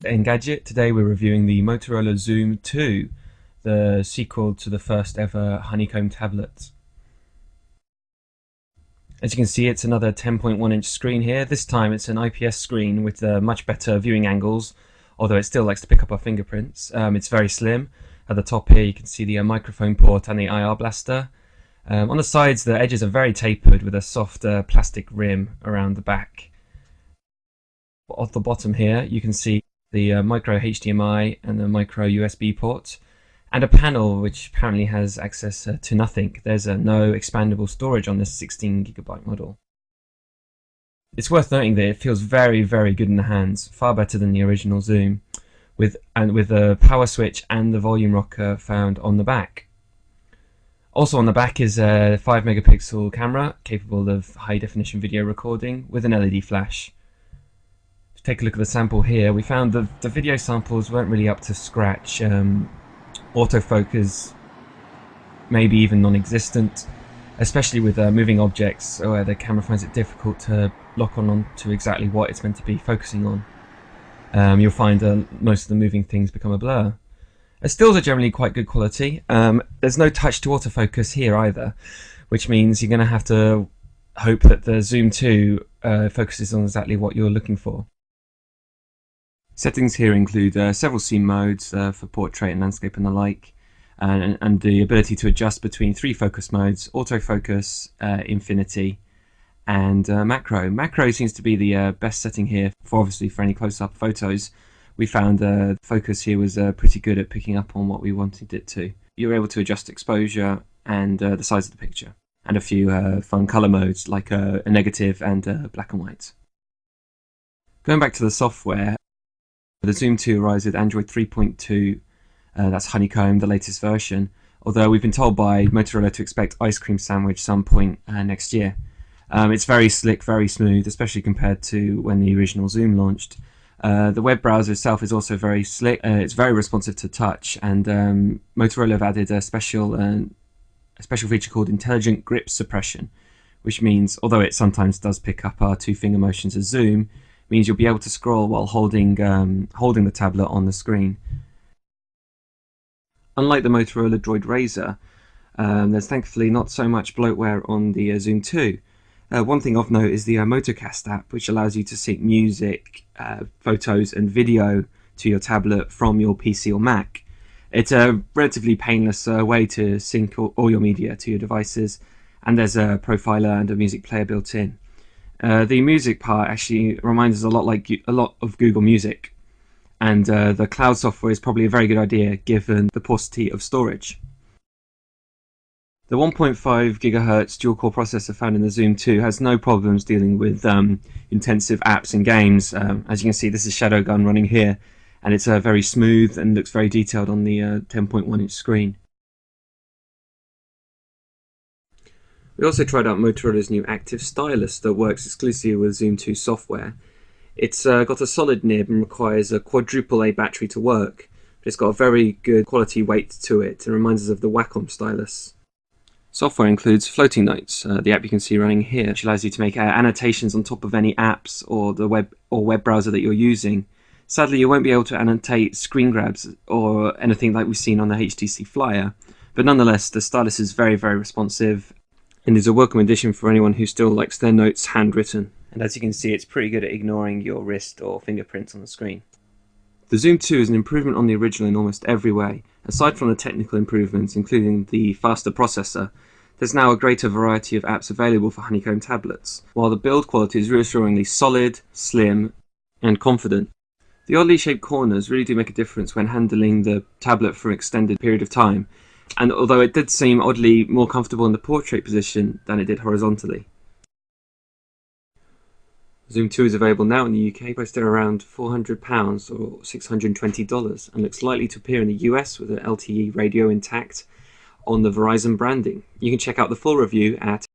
Engadget. Today we're reviewing the Motorola Xoom 2, the sequel to the first ever honeycomb tablet. As you can see, it's another 10.1-inch screen here. This time it's an IPS screen with much better viewing angles, although it still likes to pick up our fingerprints. It's very slim. At the top here you can see the microphone port and the IR blaster. On the sides the edges are very tapered with a soft plastic rim around the back. At the bottom here you can see the micro HDMI and the micro USB port, and a panel which apparently has access to nothing. There's no expandable storage on this 16GB model. It's worth noting that it feels very good in the hands, far better than the original Xoom, with the power switch and the volume rocker found on the back. Also on the back is a 5-megapixel camera capable of high definition video recording with an LED flash. Take a look at the sample here. We found the video samples weren't really up to scratch. Autofocus maybe even non-existent, especially with moving objects where the camera finds it difficult to lock on to exactly what it's meant to be focusing on. You'll find most of the moving things become a blur. Stills are generally quite good quality. There's no touch to autofocus here either, which means you're going to have to hope that the Xoom 2 focuses on exactly what you're looking for. Settings here include several scene modes for portrait and landscape and the like, and the ability to adjust between 3 focus modes: autofocus, infinity, and macro. Macro seems to be the best setting here for any close-up photos. We found focus here was pretty good at picking up on what we wanted it to. You were able to adjust exposure and the size of the picture, and a few fun color modes like a negative and black and white. Going back to the software, the Xoom 2 arrives with Android 3.2, that's Honeycomb, the latest version, although we've been told by Motorola to expect Ice Cream Sandwich some point next year. It's very slick, very smooth, especially compared to when the original Xoom launched. The web browser itself is also very slick. It's very responsive to touch, and Motorola have added a special feature called Intelligent Grip Suppression, which means, although it sometimes does pick up our 2-finger motions as Xoom, means you'll be able to scroll while holding the tablet on the screen. Unlike the Motorola Droid Razr, there's thankfully not so much bloatware on the Xoom 2. One thing of note is the Motocast app, which allows you to sync music, photos and video to your tablet from your PC or Mac. It's a relatively painless way to sync all your media to your devices, and there's a profiler and a music player built in. The music part actually reminds us a lot of Google Music, and the cloud software is probably a very good idea given the paucity of storage. The 1.5 GHz dual-core processor found in the Xoom 2 has no problems dealing with intensive apps and games. As you can see, this is Shadowgun running here, and it's very smooth and looks very detailed on the 10.1-inch screen. We also tried out Motorola's new active stylus that works exclusively with Xoom 2 software. It's got a solid nib and requires a quadruple A battery to work, but it's got a very good quality weight to it and reminds us of the Wacom stylus. Software includes floating notes, the app you can see running here, which allows you to make annotations on top of any apps or the web browser that you're using. Sadly, you won't be able to annotate screen grabs or anything like we've seen on the HTC Flyer, but nonetheless the stylus is very responsive and is a welcome addition for anyone who still likes their notes handwritten. And as you can see, it's pretty good at ignoring your wrist or fingerprints on the screen. The Xoom 2 is an improvement on the original in almost every way. Aside from the technical improvements, including the faster processor, there's now a greater variety of apps available for Honeycomb tablets, while the build quality is reassuringly solid, slim, and confident. The oddly shaped corners really do make a difference when handling the tablet for an extended period of time, and although it did seem oddly more comfortable in the portrait position than it did horizontally. Xoom 2 is available now in the UK, priced at around £400 or $620, and looks likely to appear in the US with an LTE radio intact on the Verizon branding. You can check out the full review at